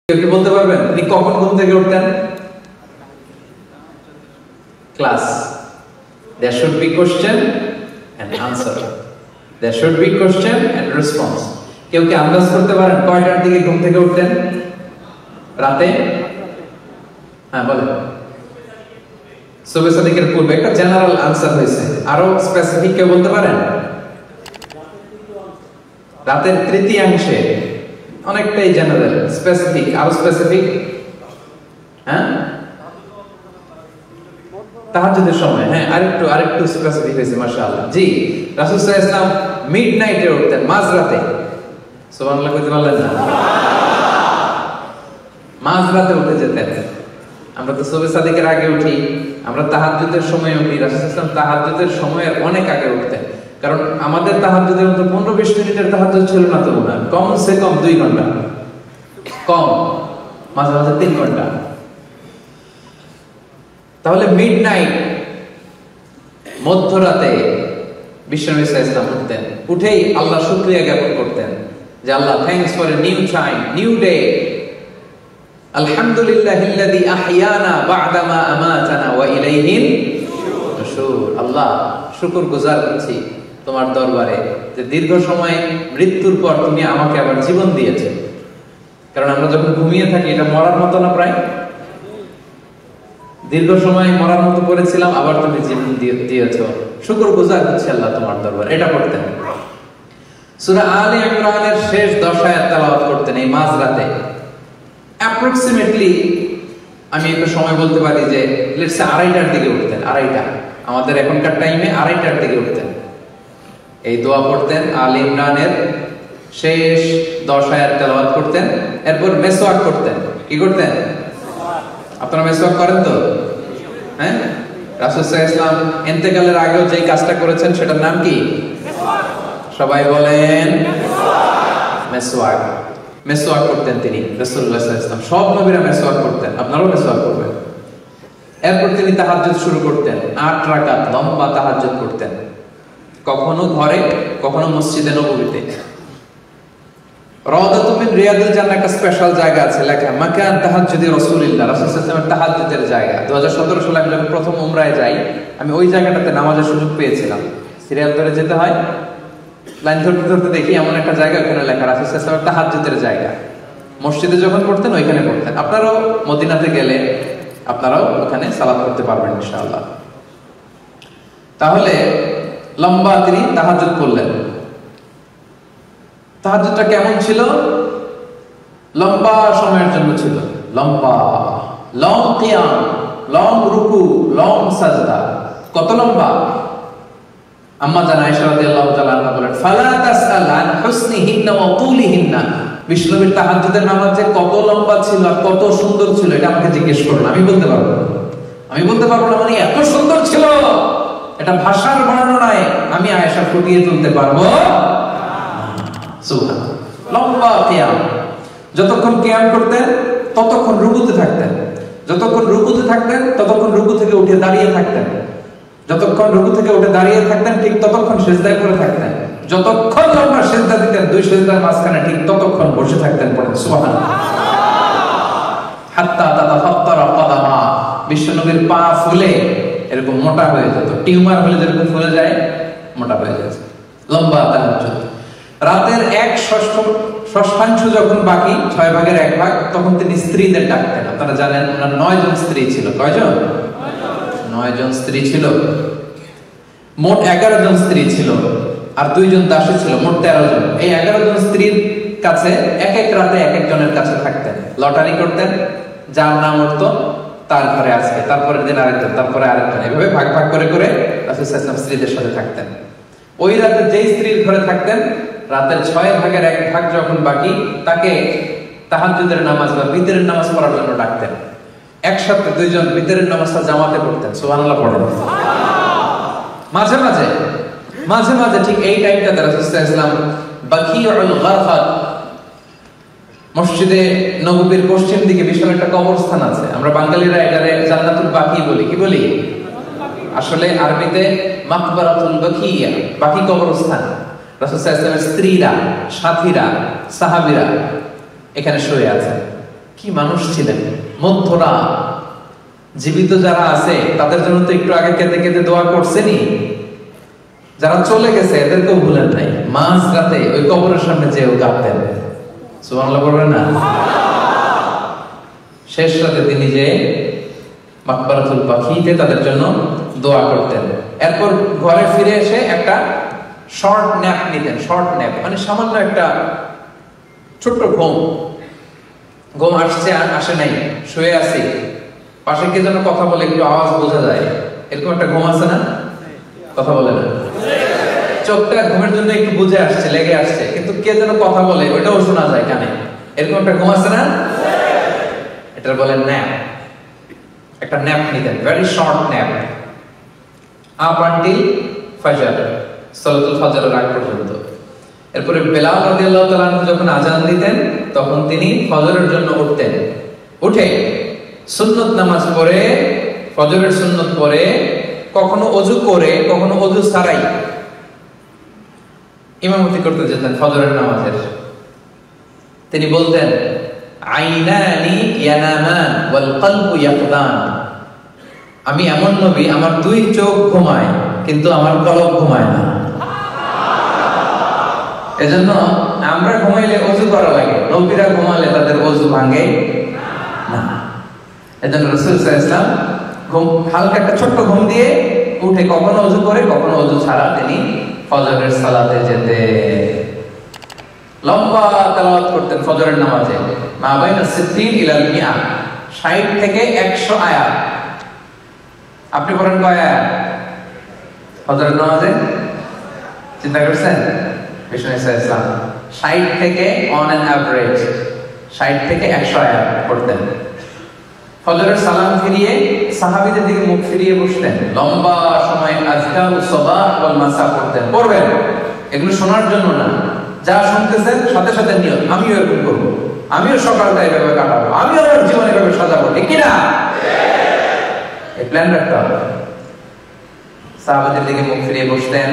কেউ কি বলতে পারবেন তিনি কখন ঘুম থেকে উঠতেন? Class. There should be question and answer. There should be question and response. কেউ কি আন্দাজ করতে পারেন কয়টার দিকে ঘুম থেকে উঠতেন রাতে? হ্যাঁ বলেন। সুবহ সাদিকের পূর্বে একটা জেনারেল আনসার হয়েছে, আরো স্পেসিফিক কেউ বলতে পারেন? রাতের তৃতীয়াংশে। অনেকটাই জেনারেল, স্পেসিফিক আরো স্পেসিফিক। হ্যাঁ তাহাজ্জুদের সময়। হ্যাঁ আরেকটু স্পেসিফিক হয়েছে মাশাআল্লাহ। জি, রাসূল সাল্লাল্লাহু আলাইহি ওয়াসাল্লাম মিডনাইটে উঠতেন, মাঝরাতে। সুবহানাল্লাহ কইতে পারলেন না? মাঝরাতে উঠে যেতেন। আমরা তো সুবহ সাদিকের আগে উঠি, আমরা তাহাজ্জুদের সময় উঠি। রাসূল সাল্লাল্লাহু আলাইহি ওয়াসাল্লাম তাহাজ্জুদের সময়ের অনেক আগে উঠতেন, কারণ আমাদের তাহাজ্জুদের মতো 15-20 মিনিটের তাহাজ্জুদ ছিল না তো না, কমসে কম 2 ঘন্টা, কম মাঝে মাঝে 3 ঘন্টা। তাহলে মিডনাইট, মধ্যরাতে বিশ্বনবী সাল্লাল্লাহু আলাইহি ওয়াসাল্লাম উঠতেন। উঠেই আল্লাহ শুকরিয়া জ্ঞাপন করতেন যে Allah, thanks for a new time, new day. আলহামদুলিল্লাহিল্লাযী আহইয়ানা বা'দা মা আমাতানা ওয়া ইলাইহিন নুশুর। আল্লাহ, শুকরগুজার করছি তোমার দরবারে যে দীর্ঘ সময় মৃত্যুর পর তুমি আমাকে আবার জীবন দিয়েছো। কারণ আমরা যখন ঘুমিয়ে থাকি এটা মরার মতো না, প্রায় দীর্ঘ সময় মরার মতো করেছিলাম, আবার তুমি জীবন দিয়েছো, শুকরগুজার করছি আল্লাহ তোমার দরবারে। এটা করতেন। সূরা আলে ইমরানের শেষ 10 আয়াত তেলাওয়াত করতেন এই মাঝরাতে। অ্যাপ্রক্সিমেটলি আমি একটা সময় বলতে পারি যে লেটস সে 2:30টার দিকে উঠতেন। 2:30টা আমাদের এখনকার টাইমে 2:30টার দিকে উঠতেন। এই দোয়া পড়তেন, আলে ইমরানের শেষ 10 আয়াত তেলাওয়াত করতেন, এরপর মেসওয়াক করতেন। কি করতেন? আপনারা মেসওয়াক করেন তো? হ্যাঁ, রাসূল সাল্লাল্লাহু আলাইহি ওয়াসাল্লাম ইন্তেকালের আগেও যেই কাজটা করেছেন সেটার নাম কি? সবাই বলেন মেসওয়াক। মেসওয়াক করতেন তিনি, রাসূলুল্লাহ সাল্লাল্লাহু আলাইহি ওয়াসাল্লাম। সব নবীরা মেসওয়াক করতেন, আপনারাও মেসওয়াক করবেন। এরপর তিনি তাহাজ্জুদ শুরু করতেন, 8 রাকাত লম্বা তাহাজ্জুদ করতেন, কখনো ঘরে, কখনো মসজিদে নববীতে। রাওদাতুম মিন রিয়াদিল জান্নাহ একটা স্পেশাল জায়গা আছে লেখা, মাকান তাহাজ্জুদি রাসূলুল্লাহ, রাসূল সাল্লাল্লাহু আলাইহি ওয়াসাল্লামের তাহাজ্জুদের জায়গা। 2017 সালে আমি যখন প্রথম উমরায় যাই, আমি ওই জায়গাটাতে নামাজের সুযোগ পেয়েছিলাম। সিরিয়াল ধরে যেতে হয়, লাইন ধরতে ধরতে দেখি এমন একটা জায়গা, ওখানে লেখা রাসূল সাল্লাল্লাহু আলাইহি ওয়াসাল্লামের তাহাজ্জুদের জায়গা। মসজিদে যখন পড়তেন ওইখানে পড়তেন। আপনারাও মদিনাতে গেলে আপনারাও ওখানে সালাত করতে পারবেন ইনশাআল্লাহ। তাহলে লম্বা তিনি তাহাজ্জুদ করলেন। তাহাজ্জুদটা কেমন ছিল? লম্বা সময়ের জন্য ছিল, লম্বা, লং কিয়াম, লং রুকু, লং সাজদা। কত লম্বা? আম্মা জান আয়েশা রাদিয়াল্লাহু তাআলা আনহা বলেন, ফালা তাসআল আন হুসনিহিন্না ওয়া তুলিহিন্না। বিশ্বনবীর তাহাজ্জুদের নামাজ যে কত লম্বা ছিল আর কত সুন্দর ছিল এটা আমাকে জিজ্ঞেস করুন, আমি বলতে পারবো না। আমি বলতে পারবো না মানে এত সুন্দর ছিল, এটা ভাষার বর্ণনায় আমি আয়েশা ফুটিয়ে তুলতে পারবো না। সুবহানাল্লাহ। লম্বা কিয়াম, যতক্ষণ কিয়াম করতেন ততক্ষণ রুকুতে থাকতেন, যতক্ষণ রুকুতে থাকতেন ততক্ষণ রুকু থেকে উঠে দাঁড়িয়ে থাকতেন, যতক্ষণ রুকু থেকে উঠে দাঁড়িয়ে থাকতেন ঠিক ততক্ষণ সিজদায় করে থাকতেন, যতক্ষণ লম্বা সিজদা দিতেন 2 সিজদার মাঝখানে ঠিক ততক্ষণ বসে থাকতেন। পড়েন সুবহানাল্লাহ। হাত্তা তাতাফাত্তারা কদামা, বিশ্বনবীর পা ফুলে এরকম মোটা হয়ে যেত, টিউমার হলে যেরকম ফুলে যায় মোটা হয়ে যেত। লম্বা তাহাজ্জুদ। রাতের 1/6 যখন বাকি, 6 ভাগের 1 ভাগ, তখন তিনি স্ত্রীদের ডাকতেন। আপনারা জানেন ওনার 9 জন স্ত্রী ছিল। কয়জন? 9 জন স্ত্রী ছিল। মোট 11 জন স্ত্রী ছিল আর 2 জন দাসী ছিল, মোট 13 জন। এই 11 জন স্ত্রীর কাছে এক এক রাতে এক একজনের কাছে থাকতেন, লটারি করতেন, যার নাম উঠতো তার ঘরে আজকে, তারপরের দিন আরেকজন, তারপরে আরেকজন, এভাবে ভাগ ভাগ করে করে রাসূল সাল্লাল্লাহু আলাইহি ওয়াসাল্লাম স্ত্রীদের সাথে থাকতেন। ওই রাতে যেই স্ত্রীর ঘরে থাকতেন, রাতের 6 ভাগের 1 ভাগ যখন বাকি, তাকে তাহাজ্জুদের নামাজ বা বিতরের নামাজ পড়ার জন্য ডাকতেন। একসাথে 2 জন বিতরের নামাজটা জামাতে পড়তেন। সুবহানাল্লাহ পড়েন। মাঝে মাঝে মাঝে মাঝে ঠিক এই টাইমটাতে রাসূল সাল্লাল্লাহু আলাইহি ওয়াসাল্লাম বাকিউল গারফাত, মসজিদে নববীর পশ্চিম দিকে বিশাল একটা কবরস্থান আছে, আমরা বাঙালিরা এটারে জান্নাতুল বাকি বলি। কি বলি? আসলে আরবিতে মাকবারাতুল বাকিয়া, বাকি কবরস্থান। রাসূল সাল্লাল্লাহু আলাইহি ওয়াসাল্লামের স্ত্রীরা, সাথীরা, সাহাবীরা এখানে শুয়ে আছেন। কি কি মানুষ ছিলেন। মধ্যরা জীবিত যারা আছে তাদের জন্য তো একটু আগে কেঁদে কেঁদে দোয়া করছেনই, যারা চলে গেছে এদেরকেও ভুলেন নাই। মাঝ রাতে ওই কবরের সামনে যেও কাঁদতেন, সুবহানাল্লাহ বলবেন না? শেষ রাতে তিনি যে মাকবারাতুল বাকিতে তাদের জন্য দোয়া করতেন। এরপর ঘরে ফিরে এসে একটা শর্ট ন্যাপ নিতেন। শর্ট ন্যাপ মানে সামান্য একটা ছোট্ট ঘুম আসছে আর আসে নাই, শুয়ে আছি, পাশে কে যেন কথা বলে, একটু আওয়াজ বোঝা যায়, এরকম একটা ঘুম আছে না? কথা বলে না, চোখটা ঘুমের জন্য একটু বুঝে আসছে, লেগে আসছে, কিন্তু কে যেন কথা বলে ওইটাও শোনা যায় কানে, এরকম একটা ঘুম আছে না? এটা বলে ন্যাপ। একটা ন্যাপ নিতেন, very short nap, up until ফজর, সালাতুল ফজরের আগ পর্যন্ত। এরপরে বেলাল রাদিয়াল্লাহু তাআলা যখন আযান দিতেন তখন তিনি ফজরের জন্য উঠতেন। উঠে সুন্নত নামাজ পড়ে, ফজরের সুন্নত পড়ে, কখনো ওযু করে, কখনো ওযু ছাড়াই ইমামতি করতে যেতেন ফজরের নামাজের। তিনি বলতেন, আইনানি ইয়ানামান ওয়াল কলবু ইয়াকদান। আমি এমন নবী, আমার দুই চোখ ঘুমায় কিন্তু আমার কলব ঘুমায় না। এজন্য আমরা ঘুমাইলে ওযু করা লাগে, নবীরা ঘুমালে তাদের ওযু ভাঙে না। এজন্য রাসূল সাল্লাল্লাহু আলাইহি ওয়াসাল্লাম হালকা একটা ছোট্ট ঘুম দিয়ে উঠে কখনো ওযু করে, কখনো ওযু ছাড়া তিনি ফজরের সালাতে যেতে। লম্বা তেলাওয়াত করতেন ফজরের নামাজে, মা বাইনা 60 ইলা 100, 60 থেকে 100 আয়াত। আপনি পড়েন কয় আয়াত ফজরের নামাজে? চিন্তা করছেন? বিষ্ণু ইসলাম 60 থেকে অন অ্যান অ্যাভারেজ 60 থেকে 100 আয়াত পড়তেন। ফজরের সালাম ফিরিয়ে সাহাবীদের দিকে মুখ ফিরিয়ে বসতেন, লম্বা সময় আযকারুস সাবাহ ওয়াল মাসা পড়তেন। পড়বেন, এগুলো শোনার জন্য না, যা শুনতেছেন সাথে সাথে নিয়ত, আমিও এরকম করব, আমিও সকালটা এভাবে কাটাবো, আমিও আমার জীবন এভাবে সাজাবো, ঠিক কি না? এই প্ল্যান রাখতে হবে। সাহাবাদের দিকে মুখ ফিরিয়ে বসতেন,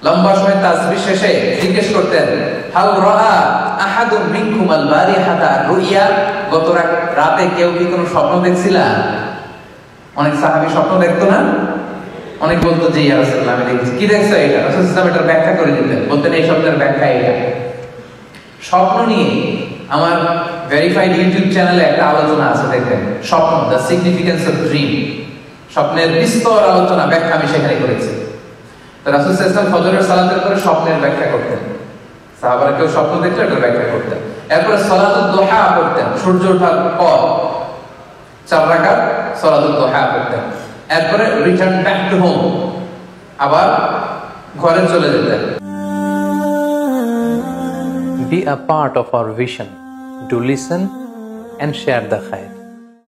লম্বা সময় তাসবিহ শেষে জিজ্ঞেস করতেন, হাল রাআ আহাদুম মিনকুম আল বারিহাতা রুইয়া। গত রাতে কেউ কি কোনো স্বপ্ন দেখছিলা? অনেক সাহাবী স্বপ্ন দেখতো না? অনেক বলতো যে ইয়া রাসূলুল্লাহ আমি দেখছি। কি দেখছো এটা? রাসূলুল্লাহ এটার ব্যাখ্যা করে দিতেন, বলতেন এই শব্দের ব্যাখ্যা এটা। স্বপ্ন নিয়ে আমার ভেরিফাইড ইউটিউব চ্যানেলে একটা আলোচনা আছে, দেখবেন, স্বপ্ন, দ্য সিগনিফিকেন্স অফ ড্রিম। স্বপ্নের বিস্তর আলোচনা, ব্যাখ্যা আমি সেখানে করেছি। তো রাসূল সাল্লাল্লাহু আলাইহি ওয়াসাল্লাম ফজরের সালাতের পরে স্বপ্নের ব্যাখ্যা করতেন। সাহাবারা কেউ স্বপ্ন দেখলে এটার ব্যাখ্যা করতেন। এরপরে সালাতুদ দুহা পড়তেন, সূর্য ওঠার পর 4 রাকাত সালাতুদ দুহা পড়তেন। এরপরে রিটার্ন ব্যাক টু হোম, আবার ঘরে চলে যেতেন। Be a part of our vision. Do listen and share the khair.